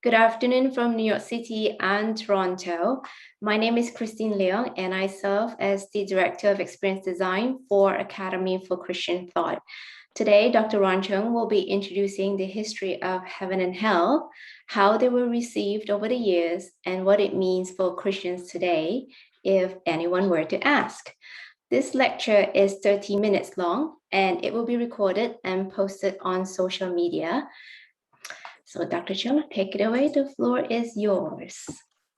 Good afternoon from New York City and Toronto. My name is Christine Leong, and I serve as the Director of Experience Design for Academy for Christian Thought. Today, Dr. Ron Chung will be introducing the history of heaven and hell, how they were received over the years, and what it means for Christians today, if anyone were to ask. This lecture is 30 minutes long, and it will be recorded and posted on social media. So Dr. Chung, take it away. The floor is yours.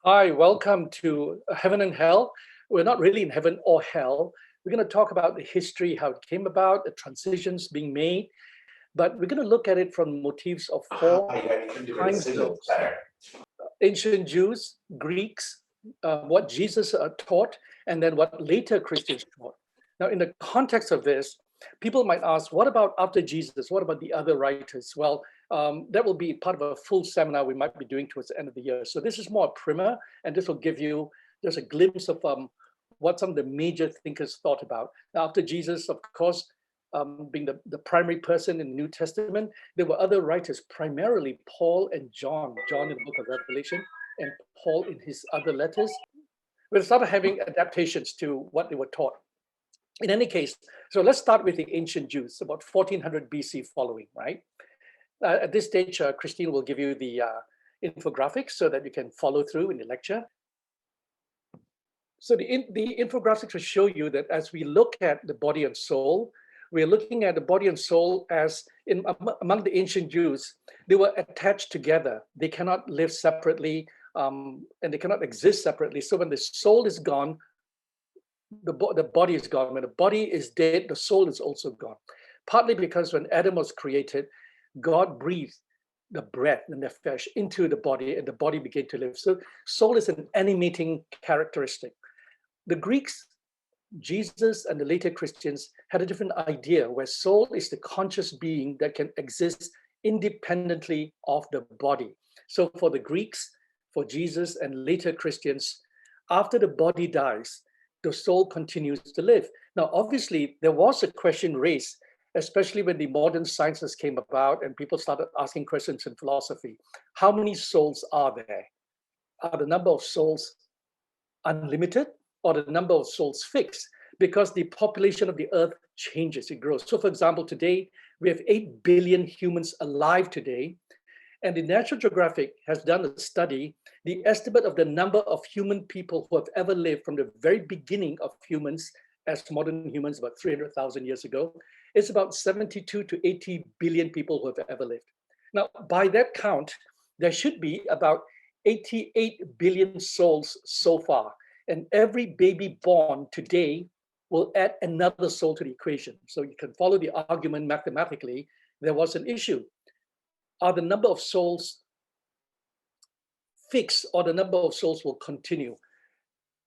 Hi, welcome to Heaven and Hell. We're not really in heaven or hell. We're going to talk about the history, how it came about, the transitions being made, but we're going to look at it from motifs of four time zones. Ancient Jews, Greeks, what Jesus taught, and then what later Christians taught. Now, in the context of this, people might ask, what about after Jesus? What about the other writers? Well, that will be part of a full seminar we might be doing towards the end of the year. So this is more a primer, and this will give you just a glimpse of what some of the major thinkers thought about. Now, after Jesus, of course, being the primary person in the New Testament, there were other writers, primarily Paul and John in the book of Revelation, and Paul in his other letters. We started having adaptations to what they were taught. In any case, so let's start with the ancient Jews, about 1400 BC following, right? At this stage, Christine will give you the infographics so that you can follow through in the lecture. So the infographics will show you that as we look at the body and soul, we're looking at the body and soul as among the ancient Jews, they were attached together. They cannot live separately and they cannot exist separately. So when the soul is gone, the body is gone. When the body is dead, the soul is also gone. Partly because when Adam was created, God breathed the breath, the nephesh, into the body, and the body began to live. So soul is an animating characteristic. The Greeks, Jesus, and the later Christians had a different idea, where soul is the conscious being that can exist independently of the body. So for the Greeks, for Jesus, and later Christians, after the body dies, the soul continues to live. Now, obviously, there was a question raised, especially when the modern sciences came about and people started asking questions in philosophy. How many souls are there? Are the number of souls unlimited, or the number of souls fixed? Because the population of the earth changes, it grows. So for example, today, we have 8 billion humans alive today. And the National Geographic has done a study. The estimate of the number of human people who have ever lived from the very beginning of humans as modern humans, about 300,000 years ago, is about 72 to 80 billion people who have ever lived. Now, by that count, there should be about 88 billion souls so far. And every baby born today will add another soul to the equation. So you can follow the argument mathematically. There was an issue. Are the number of souls fixed, or the number of souls will continue?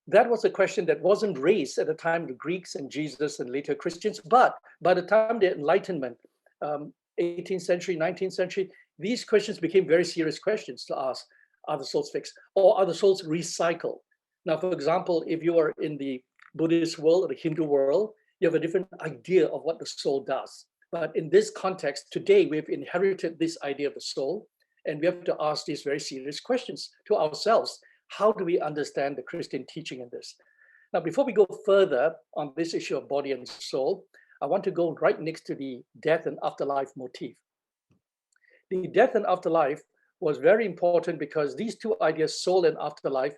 That was a question that wasn't raised at the time of the Greeks and Jesus and later Christians. But by the time of the Enlightenment, 18th century, 19th century, these questions became very serious questions to ask. Are the souls fixed, or are the souls recycled? Now, for example, if you are in the Buddhist world or the Hindu world, you have a different idea of what the soul does. But in this context, today, we've inherited this idea of the soul, and we have to ask these very serious questions to ourselves. How do we understand the Christian teaching in this? Now, before we go further on this issue of body and soul, I want to go right next to the death and afterlife motif. The death and afterlife was very important because these two ideas, soul and afterlife,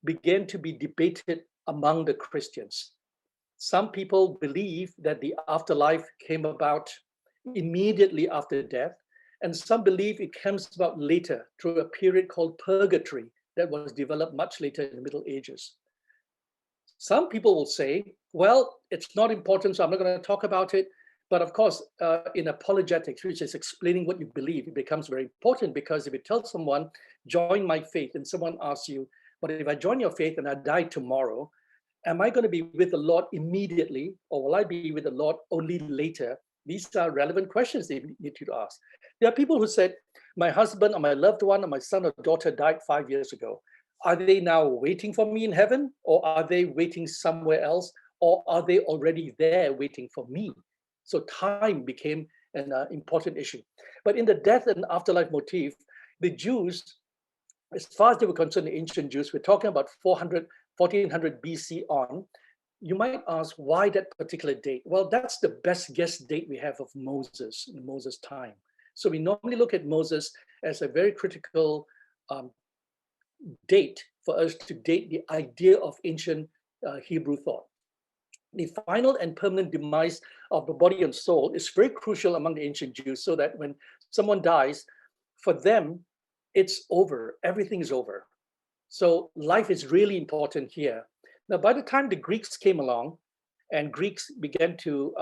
began to be debated among the Christians. Some people believe that the afterlife came about immediately after death, and some believe it comes about later through a period called purgatory that was developed much later in the Middle Ages. Some people will say, well, it's not important, so I'm not going to talk about it. But of course, in apologetics, which is explaining what you believe, it becomes very important, because if you tell someone, join my faith, and someone asks you, but if I join your faith and I die tomorrow, am I going to be with the Lord immediately, or will I be with the Lord only later? These are relevant questions they need to ask. There are people who said, my husband or my loved one or my son or daughter died 5 years ago. Are they now waiting for me in heaven, or are they waiting somewhere else, or are they already there waiting for me? So time became an important issue. But in the death and afterlife motif, the Jews as far as they were concerned, the ancient Jews, we're talking about 400, 1400 BC on. You might ask, why that particular date? Well, that's the best guess date we have of Moses, in Moses' time. So we normally look at Moses as a very critical date for us to date the idea of ancient Hebrew thought. The final and permanent demise of the body and soul is very crucial among the ancient Jews, so that when someone dies, for them, it's over. Everything is over. So life is really important here. Now, by the time the Greeks came along, and Greeks began to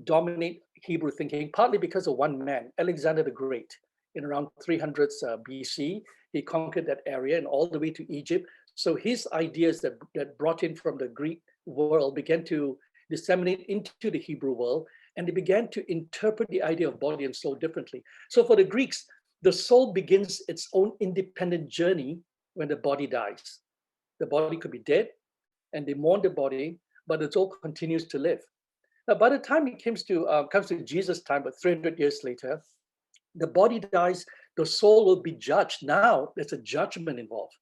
dominate Hebrew thinking, partly because of one man, Alexander the Great, in around 300s BC. He conquered that area and all the way to Egypt. So his ideas that brought in from the Greek world began to disseminate into the Hebrew world, and they began to interpret the idea of body and soul differently. So for the Greeks, the soul begins its own independent journey when the body dies. The body could be dead, and they mourn the body, but the soul continues to live. Now, by the time it comes to Jesus' time, but 300 years later, the body dies, the soul will be judged. Now there's a judgment involved.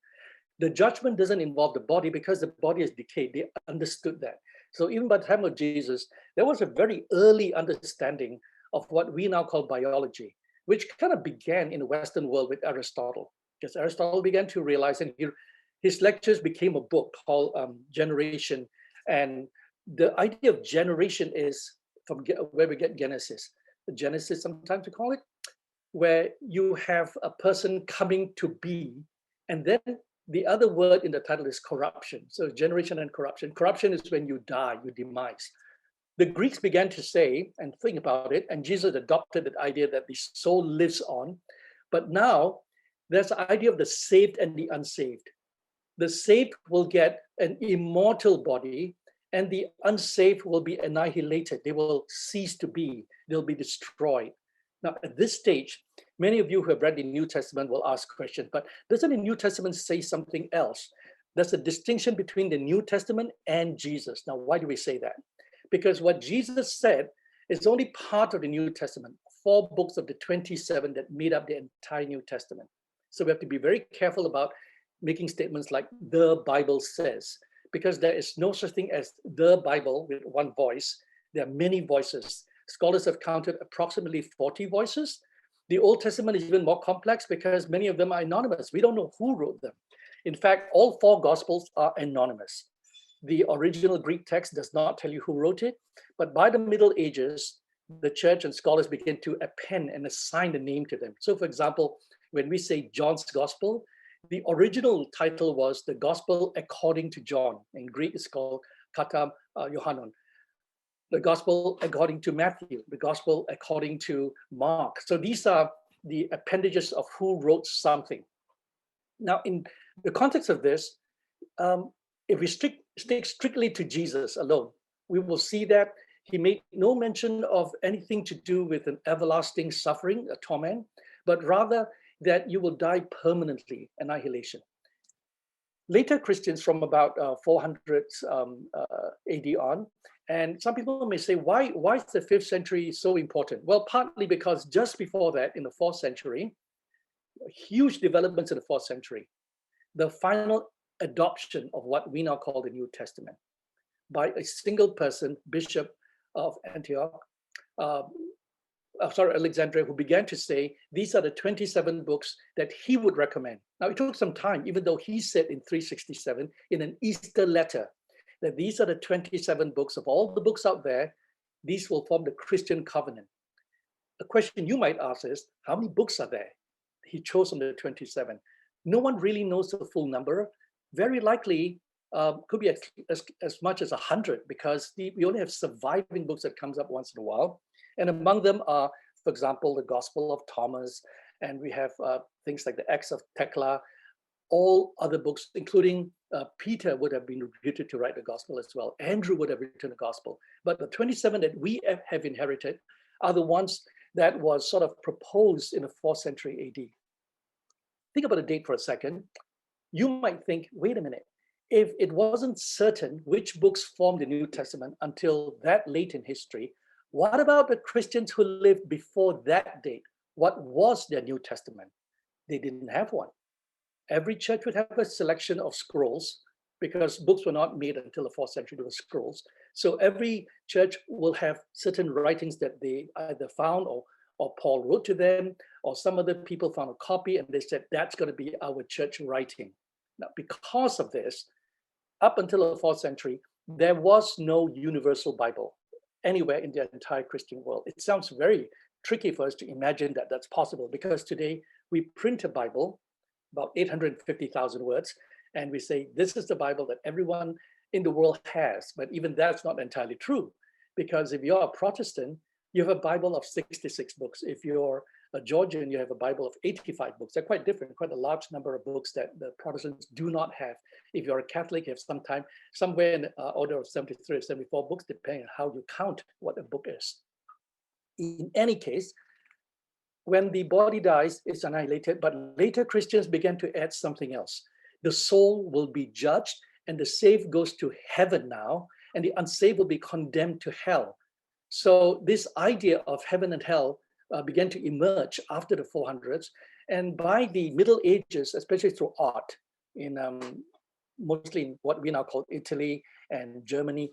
The judgment doesn't involve the body because the body is decayed. They understood that. So even by the time of Jesus, there was a very early understanding of what we now call biology, which kind of began in the Western world with Aristotle. Because Aristotle began to realize, and his lectures became a book called Generation. And the idea of generation is from where we get Genesis. Genesis, sometimes we call it, where you have a person coming to be, and then the other word in the title is corruption. So generation and corruption. Corruption is when you die, you demise. The Greeks began to say and think about it, and Jesus adopted the idea that the soul lives on. But now there's the idea of the saved and the unsaved. The saved will get an immortal body, and the unsaved will be annihilated. They will cease to be, they'll be destroyed. Now, at this stage, many of you who have read the New Testament will ask questions, but doesn't the New Testament say something else? There's a distinction between the New Testament and Jesus. Now, why do we say that? Because what Jesus said is only part of the New Testament, 4 books of the 27 that made up the entire New Testament. So we have to be very careful about making statements like the Bible says, because there is no such thing as the Bible with one voice. There are many voices. Scholars have counted approximately 40 voices. The Old Testament is even more complex because many of them are anonymous. We don't know who wrote them. In fact, all 4 Gospels are anonymous. The original Greek text does not tell you who wrote it, but by the Middle Ages, the church and scholars begin to append and assign a name to them. So for example, when we say John's Gospel, the original title was the Gospel according to John. In Greek, it's called Kata Yohanan. The Gospel according to Matthew, the Gospel according to Mark. So these are the appendages of who wrote something. Now, in the context of this, if we stick strictly to Jesus alone, we will see that he made no mention of anything to do with an everlasting suffering, a torment, but rather that you will die permanently, annihilation. Later Christians from about 400 AD on, and some people may say, why is the 5th century so important? Well, partly because just before that, in the 4th century, huge developments in the 4th century, the final adoption of what we now call the New Testament by a single person, Bishop of Antioch, Alexandria, who began to say, these are the 27 books that he would recommend. Now, it took some time, even though he said in 367 in an Easter letter that these are the 27 books of all the books out there, these will form the Christian covenant. A question you might ask is, how many books are there? He chose on the 27. No one really knows the full number. Very likely, could be as much as 100, because we only have surviving books that comes up once in a while. And among them are, for example, the Gospel of Thomas, and we have things like the Acts of Thecla, all other books, including Peter would have been reputed to write the Gospel as well. Andrew would have written the Gospel. But the 27 that we have inherited are the ones that was sort of proposed in the 4th century AD. Think about the date for a second. You might think, wait a minute, if it wasn't certain which books formed the New Testament until that late in history, what about the Christians who lived before that date? What was their New Testament? They didn't have one. Every church would have a selection of scrolls because books were not made until the 4th century, there were scrolls. So every church will have certain writings that they either found or Paul wrote to them, or some other people found a copy and they said, that's going to be our church writing. Now, because of this, up until the 4th century, there was no universal Bible anywhere in the entire Christian world. It sounds very tricky for us to imagine that that's possible because today we print a Bible, about 850,000 words, and we say, this is the Bible that everyone in the world has. But even that's not entirely true, because if you're a Protestant, you have a Bible of 66 books. If you're a Georgian, you have a Bible of 85 books. They're quite different, quite a large number of books that the Protestants do not have. If you're a Catholic, you have somewhere in the order of 73 or 74 books, depending on how you count what a book is. In any case, when the body dies, it's annihilated, but later Christians began to add something else. The soul will be judged, and the saved goes to heaven now, and the unsaved will be condemned to hell. So this idea of heaven and hell began to emerge after the 400s, and by the Middle Ages, especially through art, in mostly in what we now call Italy and Germany,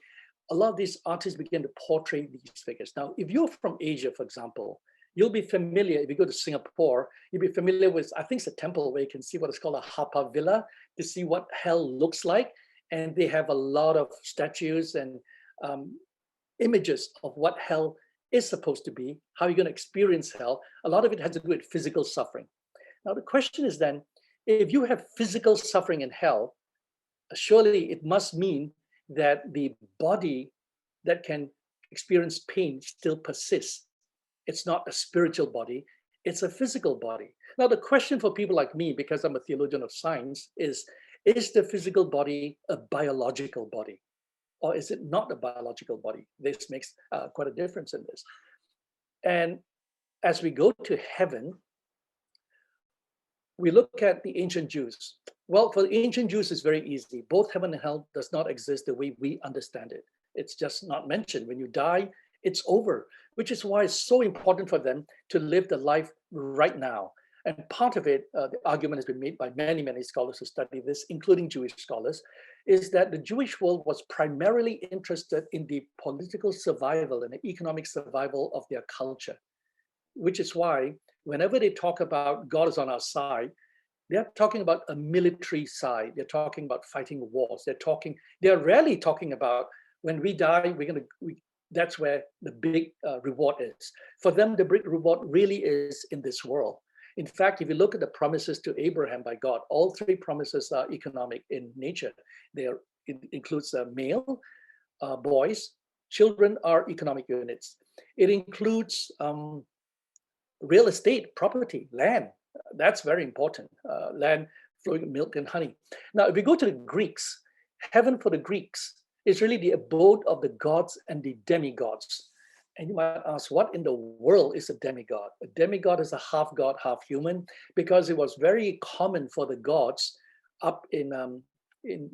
a lot of these artists began to portray these figures. Now, if you're from Asia, for example, you'll be familiar, if you go to Singapore, you'll be familiar with, I think it's a temple where you can see what is called a Happā Villa to see what hell looks like. And they have a lot of statues and images of what hell is supposed to be, how you're going to experience hell. A lot of it has to do with physical suffering. Now, the question is then, if you have physical suffering in hell, surely it must mean that the body that can experience pain still persists. It's not a spiritual body, it's a physical body. Now, the question for people like me, because I'm a theologian of science, is the physical body a biological body? Or is it not a biological body? This makes quite a difference in this. And as we go to heaven, we look at the ancient Jews. Well, for the ancient Jews, it's very easy. Both heaven and hell does not exist the way we understand it. It's just not mentioned. When you die, it's over, which is why it's so important for them to live the life right now. And part of it, the argument has been made by many, many scholars who study this, including Jewish scholars, is that the Jewish world was primarily interested in the political survival and the economic survival of their culture, which is why whenever they talk about God is on our side, they're talking about a military side. They're talking about fighting wars. They're rarely talking about when we die, that's where the big reward is. For them, the big reward really is in this world. In fact, if you look at the promises to Abraham by God, all three promises are economic in nature. It includes male, boys, children are economic units. It includes real estate, property, land. That's very important. Land flowing with milk and honey. Now, if we go to the Greeks, heaven for the Greeks is really the abode of the gods and the demigods. And you might ask, what in the world is a demigod? A demigod is a half god, half human, because it was very common for the gods up in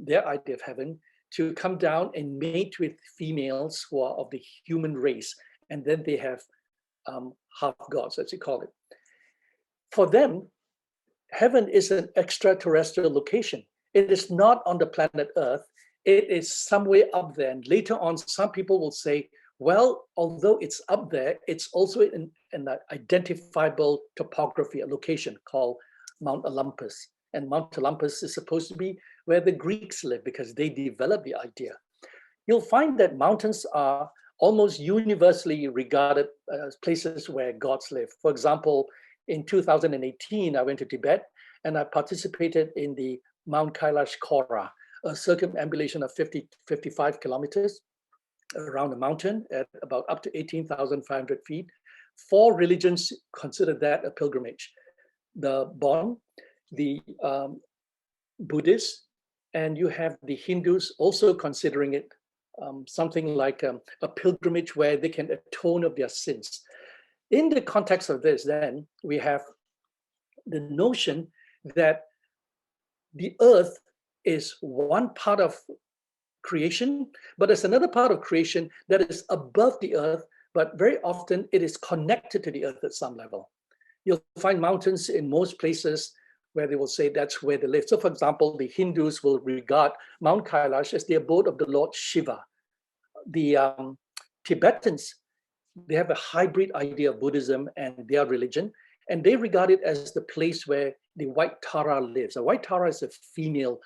their idea of heaven to come down and mate with females who are of the human race. And then they have half gods, as you call it. For them, heaven is an extraterrestrial location. It is not on the planet Earth. It is somewhere up there. And later on, some people will say, well, although it's up there, it's also in an identifiable topography, a location called Mount Olympus. And Mount Olympus is supposed to be where the Greeks live because they developed the idea. You'll find that mountains are almost universally regarded as places where gods live. For example, in 2018, I went to Tibet and I participated in the Mount Kailash Kora, a circumambulation of 55 kilometers around the mountain at about up to 18,500 feet. 4 religions consider that a pilgrimage. The Bon, the Buddhists, and you have the Hindus also considering it something like a pilgrimage where they can atone of their sins. In the context of this, then, we have the notion that the earth is one part of creation, but there's another part of creation that is above the earth, but very often it is connected to the earth at some level. You'll find mountains in most places where they will say that's where they live. So for example, the Hindus will regard Mount Kailash as the abode of the Lord Shiva. The Tibetans, they have a hybrid idea of Buddhism and their religion, and they regard it as the place where the white Tara lives. A white Tara is a female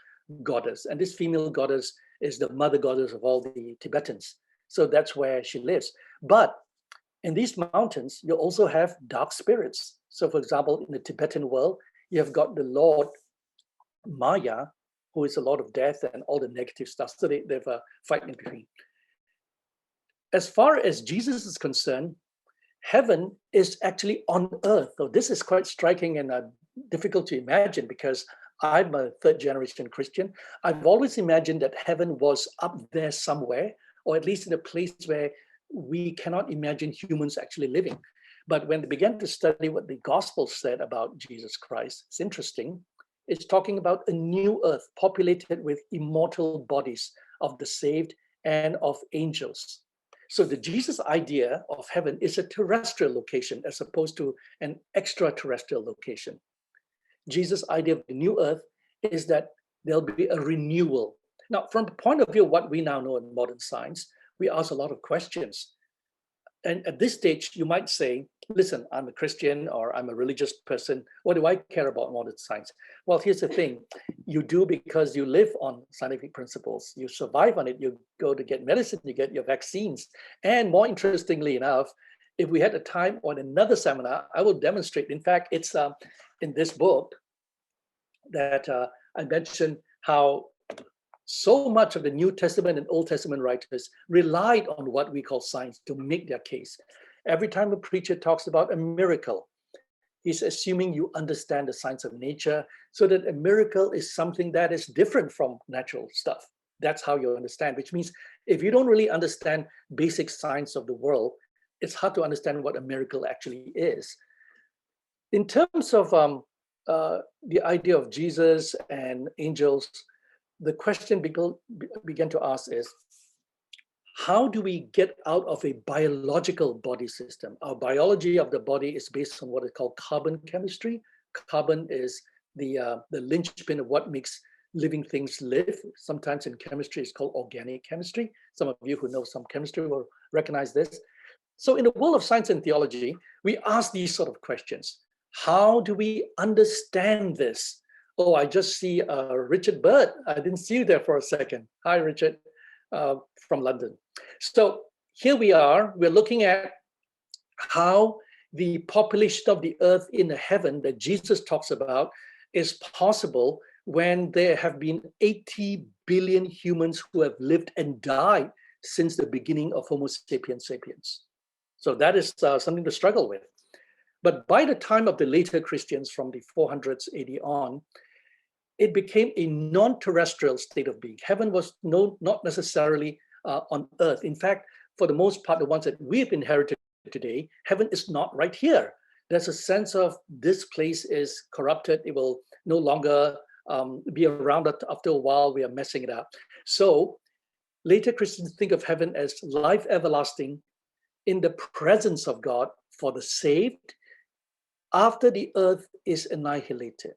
goddess, and this female goddess is the mother goddess of all the Tibetans. So that's where she lives. But in these mountains, you also have dark spirits. So for example, in the Tibetan world, you have got the Lord Maya, who is a lord of death and all the negative stuff. So they have a fight in between. As far as Jesus is concerned, heaven is actually on earth. So this is quite striking and difficult to imagine because I'm a third generation Christian. I've always imagined that heaven was up there somewhere, or at least in a place where we cannot imagine humans actually living. But when they began to study what the gospel said about Jesus Christ, it's interesting. It's talking about a new earth populated with immortal bodies of the saved and of angels. So the Jesus idea of heaven is a terrestrial location as opposed to an extraterrestrial location. Jesus' idea of the new earth is that there'll be a renewal. Now, from the point of view of what we now know in modern science, we ask a lot of questions. And at this stage, you might say, listen, I'm a Christian or I'm a religious person. What do I care about modern science? Well, here's the thing. You do because you live on scientific principles. You survive on it. You go to get medicine, you get your vaccines. And more interestingly enough, if we had a time on another seminar, I will demonstrate. In fact, it's in this book that I mentioned how so much of the New Testament and Old Testament writers relied on what we call science to make their case. Every time a preacher talks about a miracle, he's assuming you understand the science of nature, so that a miracle is something that is different from natural stuff. That's how you understand, which means if you don't really understand basic science of the world, it's hard to understand what a miracle actually is. In terms of the idea of Jesus and angels, the question began to ask is, how do we get out of a biological body system? Our biology of the body is based on what is called carbon chemistry. Carbon is the linchpin of what makes living things live. Sometimes in chemistry, it's called organic chemistry. Some of you who know some chemistry will recognize this. So in the world of science and theology, we ask these sort of questions. How do we understand this? Oh, I just see Richard Bird. I didn't see you there for a second. Hi, Richard, from London. So here we are. We're looking at how the population of the earth in the heaven that Jesus talks about is possible when there have been 80 billion humans who have lived and died since the beginning of Homo sapiens sapiens. So that is something to struggle with. But by the time of the later Christians from the 400s AD on, it became a non-terrestrial state of being. Heaven was not necessarily on earth. In fact, for the most part, the ones that we've inherited today, heaven is not right here. There's a sense of this place is corrupted. It will no longer be around after a while. We are messing it up. So later Christians think of heaven as life everlasting in the presence of God for the saved after the earth is annihilated.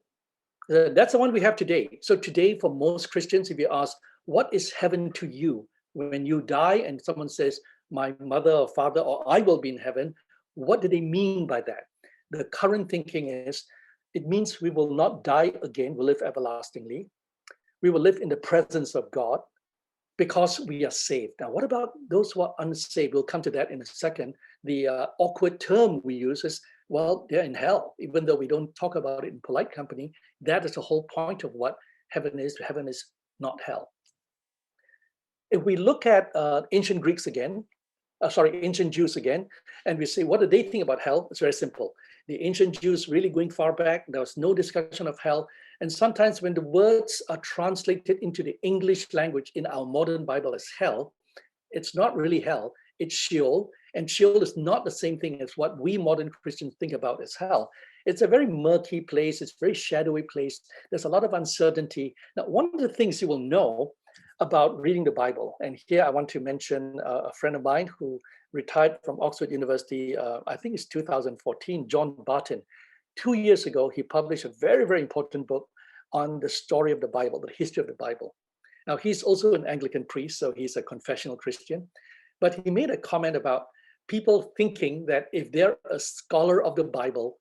That's the one we have today. So today, for most Christians, if you ask, what is heaven to you? When you die and someone says, my mother or father or I will be in heaven, what do they mean by that? The current thinking is, it means we will not die again, we'll live everlastingly. We will live in the presence of God because we are saved. Now, what about those who are unsaved? We'll come to that in a second. The awkward term we use is, well, they're in hell, even though we don't talk about it in polite company. That is the whole point of what heaven is. Heaven is not hell. If we look at ancient Greeks again, ancient Jews again, and we say, what do they think about hell? It's very simple. The ancient Jews, really going far back, there was no discussion of hell. And sometimes when the words are translated into the English language in our modern Bible as hell, it's not really hell, it's Sheol. And Sheol is not the same thing as what we modern Christians think about as hell. It's a very murky place. It's a very shadowy place. There's a lot of uncertainty. Now, one of the things you will know about reading the Bible, and here I want to mention a friend of mine who retired from Oxford University, I think it's 2014, John Barton. 2 years ago, he published a very, very important book on the story of the Bible, the history of the Bible. Now, he's also an Anglican priest, so he's a confessional Christian. But he made a comment about people thinking that if they're a scholar of the Bible,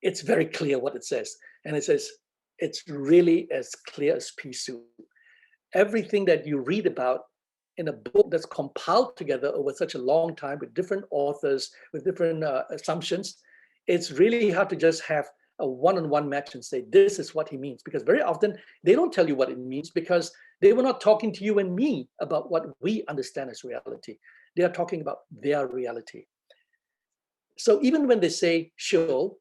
it's very clear what it says. And it says, it's really as clear as pea soup. Everything that you read about in a book that's compiled together over such a long time with different authors, with different assumptions, it's really hard to just have a one-on-one match and say, this is what he means. Because very often they don't tell you what it means because they were not talking to you and me about what we understand as reality. They are talking about their reality. So even when they say Sheol,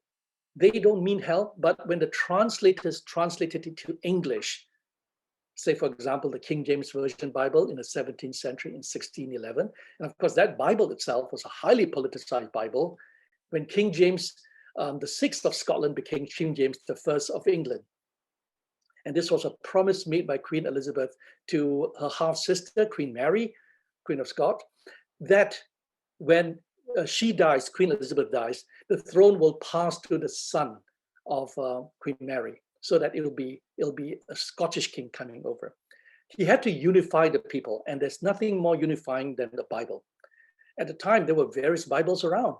they don't mean hell, but when the translators translated it to English, say, for example, the King James Version Bible in the 17th century in 1611. And of course, that Bible itself was a highly politicized Bible when King James the sixth of Scotland became King James the first of England. And this was a promise made by Queen Elizabeth to her half-sister, Queen Mary, Queen of Scots, that when she dies, Queen Elizabeth dies, the throne will pass to the son of Queen Mary, so that it'll be a Scottish king coming over. He had to unify the people, and there's nothing more unifying than the Bible. At the time, there were various Bibles around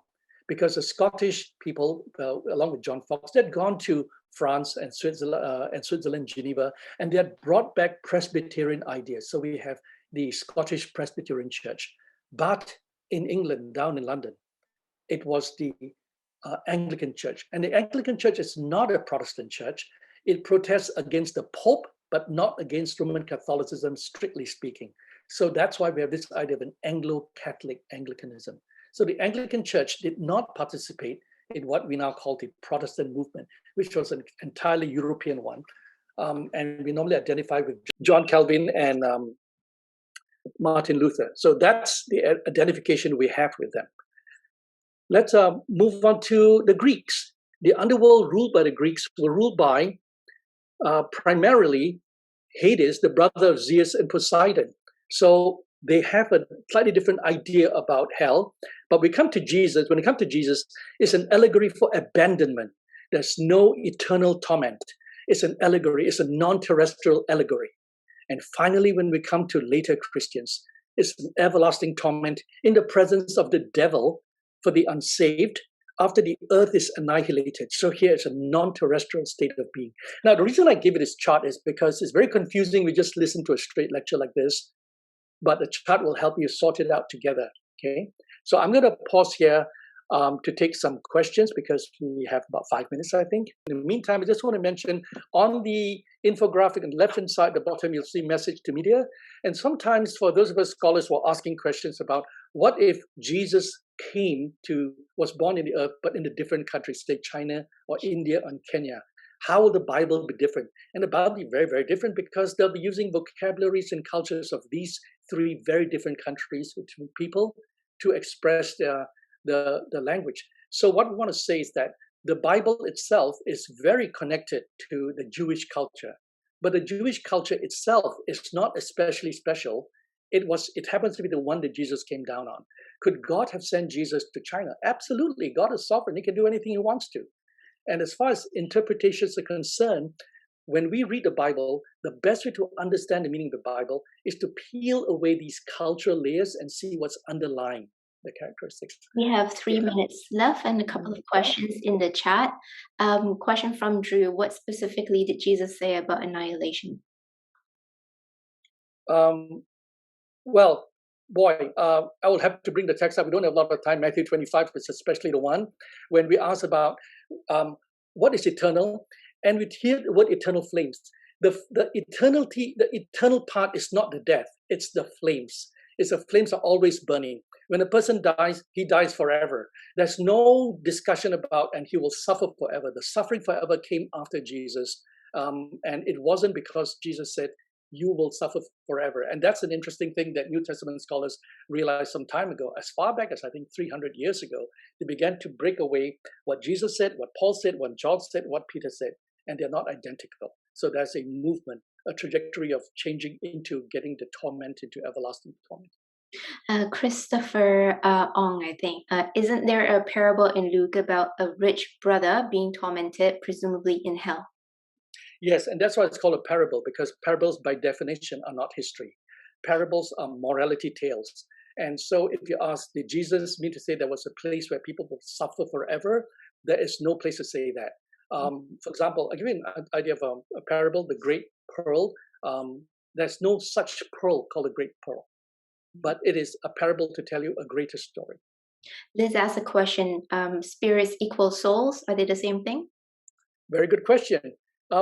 because the Scottish people, along with John Foxe, they had gone to France and Switzerland, Geneva, and they had brought back Presbyterian ideas. So we have the Scottish Presbyterian Church. But in England, down in London, it was the Anglican Church. And the Anglican Church is not a Protestant church. It protests against the Pope, but not against Roman Catholicism, strictly speaking. So that's why we have this idea of an Anglo-Catholic Anglicanism. So the Anglican Church did not participate in what we now call the Protestant movement, which was an entirely European one. And we normally identify with John Calvin and Martin Luther. So that's the identification we have with them. Let's move on to the Greeks. The underworld ruled by the Greeks were ruled by primarily Hades, the brother of Zeus and Poseidon. So they have a slightly different idea about hell. But when we come to Jesus, it's an allegory for abandonment. There's no eternal torment. It's an allegory. It's a non-terrestrial allegory. And finally, when we come to later Christians, it's an everlasting torment in the presence of the devil for the unsaved after the earth is annihilated. So here it's a non-terrestrial state of being. Now, the reason I give you this chart is because it's very confusing. We just listen to a straight lecture like this, but the chart will help you sort it out together, okay? So I'm going to pause here to take some questions because we have about 5 minutes, I think. In the meantime, I just want to mention on the infographic on the left-hand side, the bottom, you'll see message to media. And sometimes for those of us scholars who are asking questions about what if Jesus was born in the earth, but in a different country, say China or India or Kenya, how will the Bible be different? And the Bible will be very, very different because they'll be using vocabularies and cultures of these three very different countries, people, to express the language. So what we want to say is that the Bible itself is very connected to the Jewish culture, but the Jewish culture itself is not especially special. It happens to be the one that Jesus came down on. Could God have sent Jesus to China? Absolutely. God is sovereign. He can do anything he wants to. And as far as interpretations are concerned, when we read the Bible, the best way to understand the meaning of the Bible is to peel away these cultural layers and see what's underlying the characteristics. We have 3 minutes left and a couple of questions in the chat. Question from Drew: what specifically did Jesus say about annihilation? Well, boy, I will have to bring the text up. We don't have a lot of time. Matthew 25 is especially the one when we ask about what is eternal, and we hear the word eternal flames. The eternal part is not the death; it's the flames. It's the flames are always burning. When a person dies, he dies forever. There's no discussion about, and he will suffer forever. The suffering forever came after Jesus, and it wasn't because Jesus said, you will suffer forever. And that's an interesting thing that New Testament scholars realized some time ago. As far back as I think 300 years ago, they began to break away what Jesus said, what Paul said, what John said, what Peter said, and they're not identical. So there's a movement, a trajectory of changing into getting the torment into everlasting torment. Christopher Ong, I think. Isn't there a parable in Luke about a rich brother being tormented, presumably in hell? Yes, and that's why it's called a parable, because parables by definition are not history. Parables are morality tales. And so if you ask, did Jesus mean to say there was a place where people will suffer forever? There is no place to say that. For example, I'll give you an idea of a parable, the great pearl. There's no such pearl called a great pearl, but it is a parable to tell you a greater story. Liz asked a question, spirits equal souls, are they the same thing? Very good question.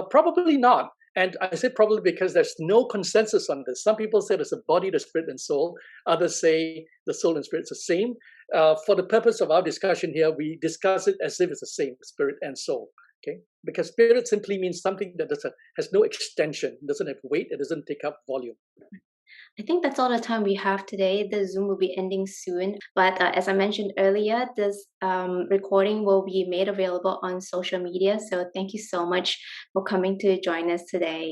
Probably not. And I say probably because there's no consensus on this. Some people say there's a body, the spirit, and soul. Others say the soul and spirit is the same. For the purpose of our discussion here, we discuss it as if it's the same, spirit and soul. Okay, because spirit simply means something that has no extension, doesn't have weight, it doesn't take up volume. I think that's all the time we have today. The Zoom will be ending soon. But as I mentioned earlier, this recording will be made available on social media. So thank you so much for coming to join us today.